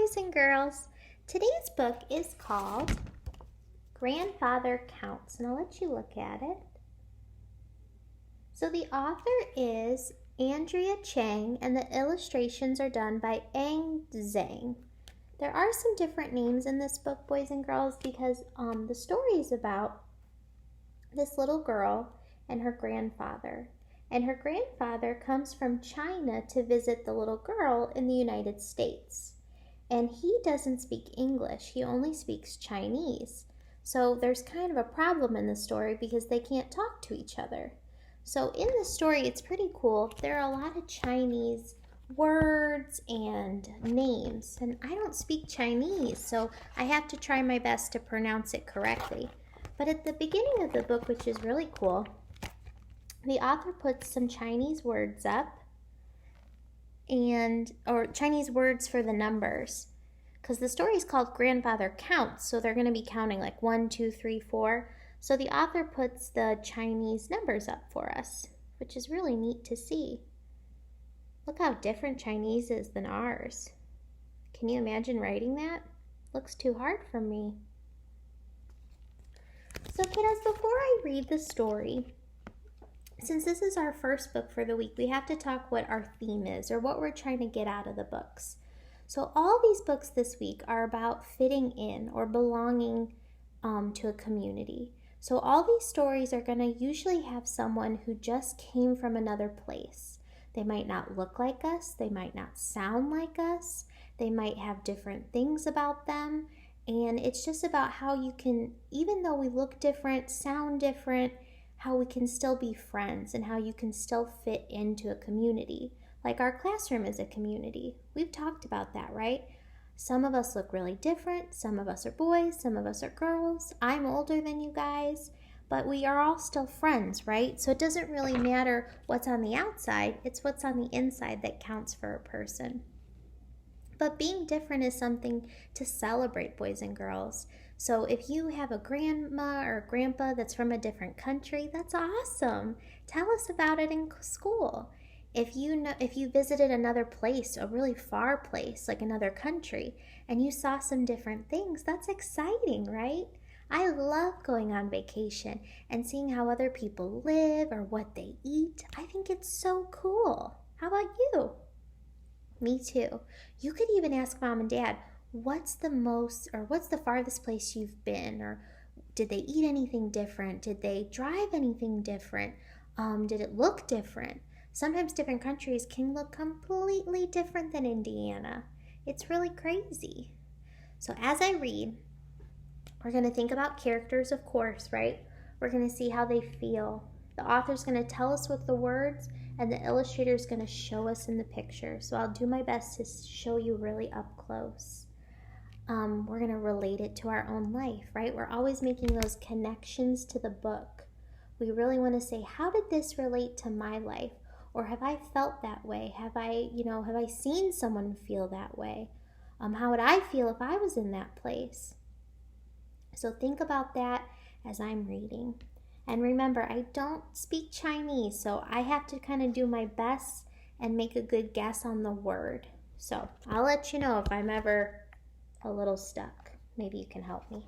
boys and girls. Today's book is called Grandfather Counts, and I'll let you look at it. So the author is Andrea Chang, and the illustrations are done by Ang Zhang. There are some different names in this book, boys and girls, because the story is about this little girl and her grandfather. And her grandfather comes from China to visit the little girl in the United States. And he doesn't speak English, he only speaks Chinese. So there's kind of a problem in the story because they can't talk to each other. So in the story, it's pretty cool. There are a lot of Chinese words and names, and I don't speak Chinese, so I have to try my best to pronounce it correctly. But at the beginning of the book, which is really cool, the author puts some Chinese words up, or Chinese words for the numbers, because the story is called Grandfather Counts, so they're going to be counting like 1, 2, 3, 4. So the author puts the Chinese numbers up for us, which is really neat to see. Look how different Chinese is than ours. Can you imagine writing that? Looks too hard for me. So kiddos, before I read the story, since this is our first book for the week, we have to talk what our theme is, or what we're trying to get out of the books. So all these books this week are about fitting in or belonging to a community. So all these stories are going to usually have someone who just came from another place. They might not look like us, they might not sound like us, they might have different things about them, and it's just about how you can, even though we look different, sound different, how we can still be friends and how you can still fit into a community. Like our classroom is a community. We've talked about that, right? Some of us look really different. Some of us are boys, some of us are girls. I'm older than you guys, but we are all still friends, right? So it doesn't really matter what's on the outside, it's what's on the inside that counts for a person. But being different is something to celebrate, boys and girls. So if you have a grandma or a grandpa that's from a different country, that's awesome. Tell us about it in school. If you visited another place, a really far place, like another country, and you saw some different things, that's exciting, right? I love going on vacation and seeing how other people live or what they eat. I think it's so cool. How about you? Me too. You could even ask mom and dad, what's the farthest place you've been? Or did they eat anything different? Did they drive anything different? Did it look different? Sometimes different countries can look completely different than Indiana. It's really crazy. So as I read, we're going to think about characters, of course, right? We're going to see how they feel. The author's going to tell us with the words, and the illustrator is going to show us in the picture. So I'll do my best to show you really up close. We're going to relate it to our own life, right? We're always making those connections to the book. We really want to say, how did this relate to my life? Or have I felt that way? Have I seen someone feel that way? How would I feel if I was in that place? So think about that as I'm reading. And remember, I don't speak Chinese, so I have to kind of do my best and make a good guess on the word. So I'll let you know if I'm ever a little stuck. Maybe you can help me.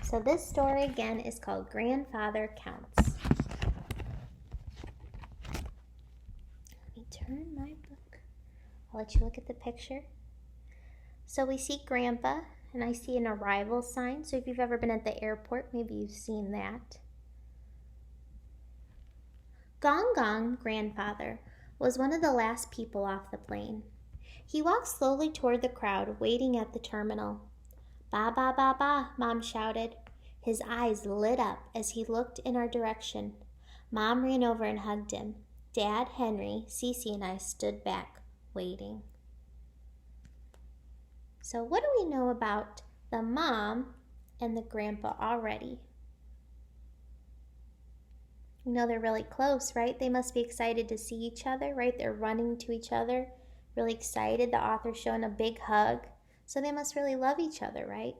So this story again is called Grandfather Counts. Let me turn my book. I'll let you look at the picture. So we see Grandpa, and I see an arrival sign. So if you've ever been at the airport, maybe you've seen that. Gong Gong, grandfather, was one of the last people off the plane. He walked slowly toward the crowd waiting at the terminal. Ba ba ba ba, Mom shouted. His eyes lit up as he looked in our direction. Mom ran over and hugged him. Dad, Henry, Cece, and I stood back, waiting. So what do we know about the mom and the grandpa already? We know they're really close, right? They must be excited to see each other, right? They're running to each other, really excited. The author's showing a big hug. So they must really love each other, right?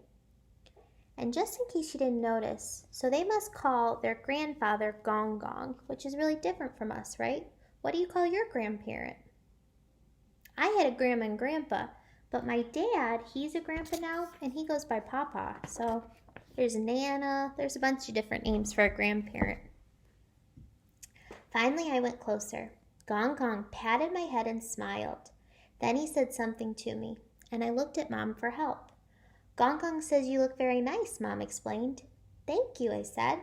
And just in case you didn't notice, so they must call their grandfather Gong Gong, which is really different from us, right? What do you call your grandparent? I had a grandma and grandpa, But my dad, he's a grandpa now, and he goes by Papa. So there's Nana, there's a bunch of different names for a grandparent. Finally, I went closer. Gong Gong patted my head and smiled. Then he said something to me, and I looked at Mom for help. Gong Gong says you look very nice, Mom explained. Thank you, I said.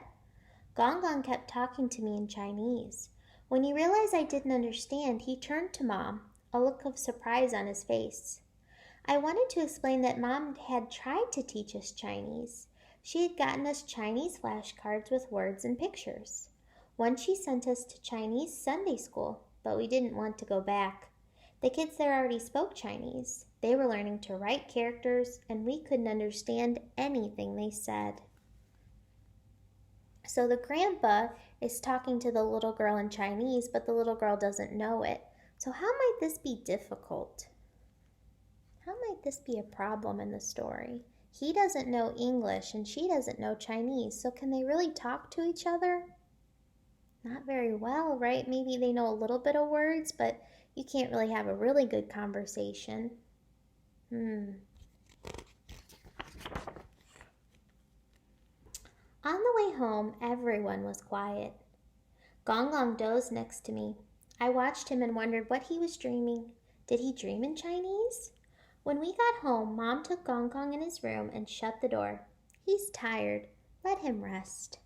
Gong Gong kept talking to me in Chinese. When he realized I didn't understand, he turned to Mom, a look of surprise on his face. I wanted to explain that Mom had tried to teach us Chinese. She had gotten us Chinese flashcards with words and pictures. Once she sent us to Chinese Sunday school, but we didn't want to go back. The kids there already spoke Chinese. They were learning to write characters, and we couldn't understand anything they said. So the grandpa is talking to the little girl in Chinese, but the little girl doesn't know it. So how might this be difficult? How might this be a problem in the story? He doesn't know English and she doesn't know Chinese, so can they really talk to each other? Not very well, right? Maybe they know a little bit of words, but you can't really have a really good conversation. On the way home, everyone was quiet. Gong Gong dozed next to me. I watched him and wondered what he was dreaming. Did he dream in Chinese? When we got home, Mom took Gong Gong in his room and shut the door. He's tired. Let him rest.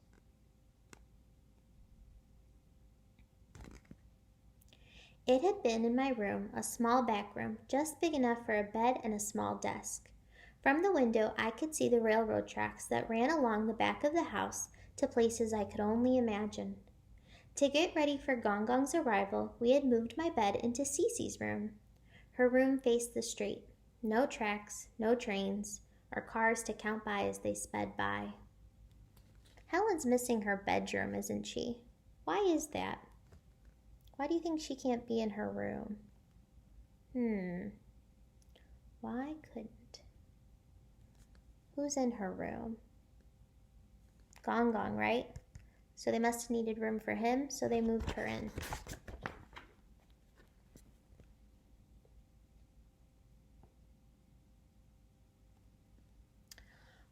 It had been in my room, a small back room, just big enough for a bed and a small desk. From the window, I could see the railroad tracks that ran along the back of the house to places I could only imagine. To get ready for Gong Gong's arrival, we had moved my bed into Cece's room. Her room faced the street. No tracks, no trains, or cars to count by as they sped by. Helen's missing her bedroom, isn't she? Why is that? Why do you think she can't be in her room? Why couldn't? Who's in her room? Gong Gong, right? So they must have needed room for him, so they moved her in.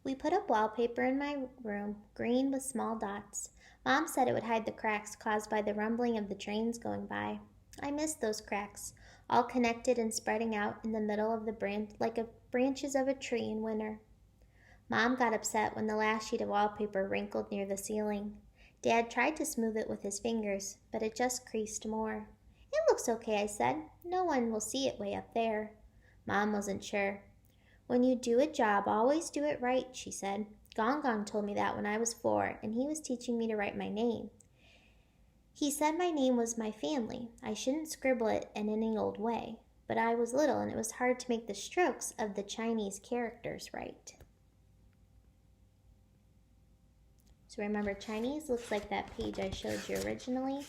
We put up wallpaper in my room, green with small dots. Mom said it would hide the cracks caused by the rumbling of the trains going by. I missed those cracks, all connected and spreading out in the middle of the branch like branches of a tree in winter. Mom got upset when the last sheet of wallpaper wrinkled near the ceiling. Dad tried to smooth it with his fingers, but it just creased more. It looks okay, I said. No one will see it way up there. Mom wasn't sure. When you do a job, always do it right, she said. Gong Gong told me that when I was 4, and he was teaching me to write my name. He said my name was my family. I shouldn't scribble it in any old way. But I was little, and it was hard to make the strokes of the Chinese characters right. So remember, Chinese looks like that page I showed you originally.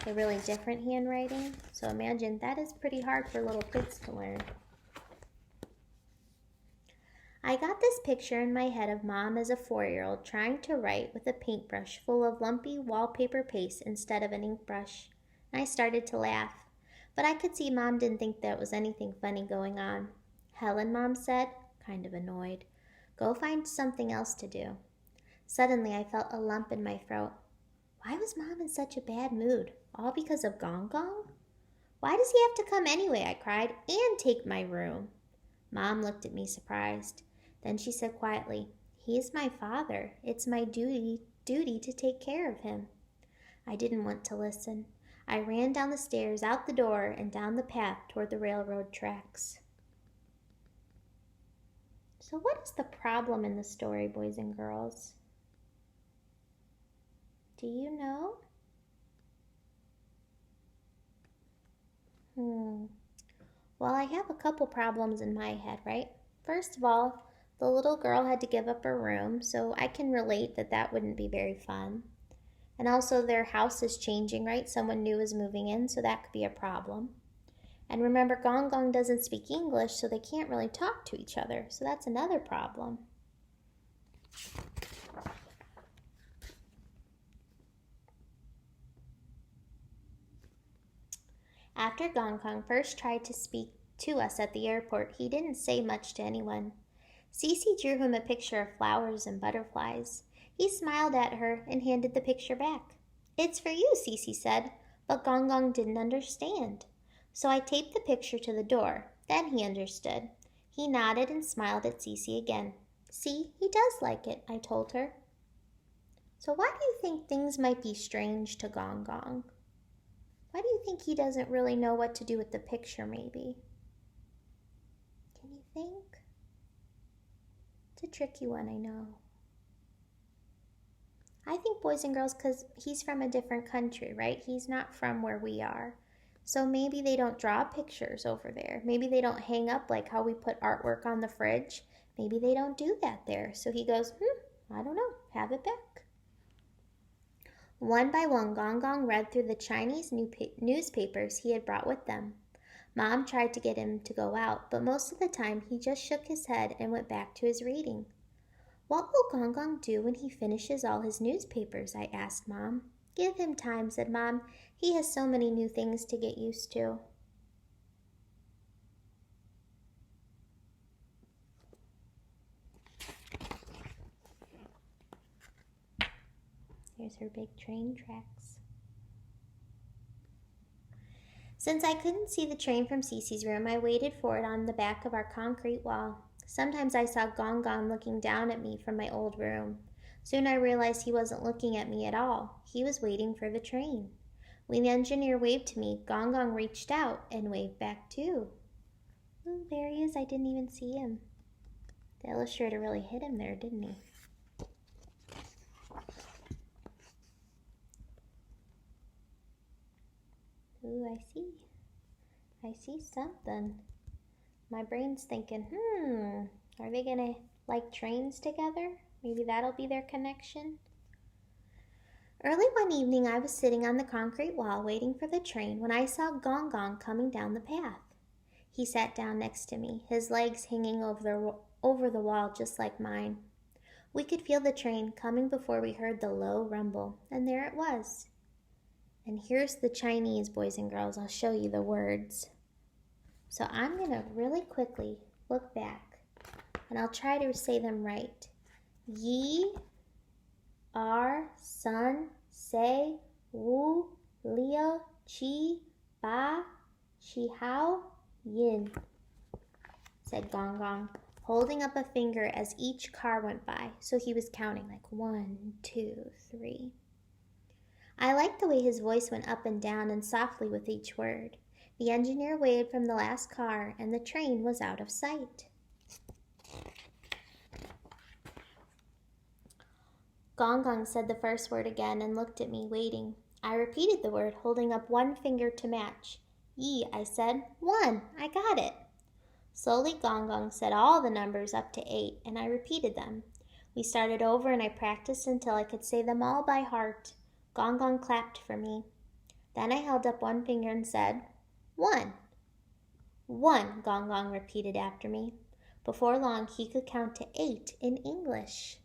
A really different handwriting. So imagine that is pretty hard for little kids to learn. I got this picture in my head of Mom as a 4-year-old trying to write with a paintbrush full of lumpy wallpaper paste instead of an ink brush. I started to laugh, but I could see Mom didn't think there was anything funny going on. Helen, Mom said, kind of annoyed, go find something else to do. Suddenly, I felt a lump in my throat. Why was Mom in such a bad mood? All because of Gong Gong? Why does he have to come anyway, I cried, and take my room? Mom looked at me surprised. Then she said quietly, he is my father. It's my duty to take care of him. I didn't want to listen. I ran down the stairs, out the door, and down the path toward the railroad tracks. So what is the problem in the story, boys and girls? Do you know? Well, I have a couple problems in my head, right? First of all, the little girl had to give up her room, so I can relate that that wouldn't be very fun. And also their house is changing, right? Someone new is moving in, so that could be a problem. And remember, Gong Gong doesn't speak English, so they can't really talk to each other, so that's another problem. After Gong Gong first tried to speak to us at the airport, he didn't say much to anyone. Cece drew him a picture of flowers and butterflies. He smiled at her and handed the picture back. "It's for you," Cece said, but Gong Gong didn't understand. So I taped the picture to the door. Then he understood. He nodded and smiled at Cece again. "See, he does like it," I told her. So why do you think things might be strange to Gong Gong? Why do you think he doesn't really know what to do with the picture, maybe? Can you think? It's a tricky one, I know. I think boys and girls, because he's from a different country, right? He's not from where we are. So maybe they don't draw pictures over there. Maybe they don't hang up like how we put artwork on the fridge. Maybe they don't do that there. So he goes, I don't know, have it back. One by one, Gong Gong read through the Chinese newspapers he had brought with them. Mom tried to get him to go out, but most of the time he just shook his head and went back to his reading. "What will Gong Gong do when he finishes all his newspapers?" I asked Mom. "Give him time," said Mom. "He has so many new things to get used to." Here's her big train tracks. Since I couldn't see the train from Cece's room, I waited for it on the back of our concrete wall. Sometimes I saw Gong Gong looking down at me from my old room. Soon I realized he wasn't looking at me at all. He was waiting for the train. When the engineer waved to me, Gong Gong reached out and waved back too. Ooh, there he is. I didn't even see him. The illustrator really hit him there, didn't he? Ooh, I see. I see something. My brain's thinking, are they gonna like trains together? Maybe that'll be their connection. Early one evening, I was sitting on the concrete wall waiting for the train when I saw Gong Gong coming down the path. He sat down next to me, his legs hanging over the wall just like mine. We could feel the train coming before we heard the low rumble, and there it was. And here's the Chinese, boys and girls. I'll show you the words. So I'm going to really quickly look back, and I'll try to say them right. Yi, Er, Sun, Se, Wu, Liu, Qi, Ba, Shi Hao, Yin, said Gong Gong, holding up a finger as each car went by. So he was counting like 1, 2, 3. I liked the way his voice went up and down and softly with each word. The engineer waved from the last car, and the train was out of sight. Gong Gong said the first word again and looked at me, waiting. I repeated the word, holding up one finger to match. Yi, I said. 1, I got it. Slowly, Gong Gong said all the numbers up to 8, and I repeated them. We started over, and I practiced until I could say them all by heart. Gong Gong clapped for me. Then I held up one finger and said, 1. 1, Gong Gong repeated after me. Before long, he could count to 8 in English.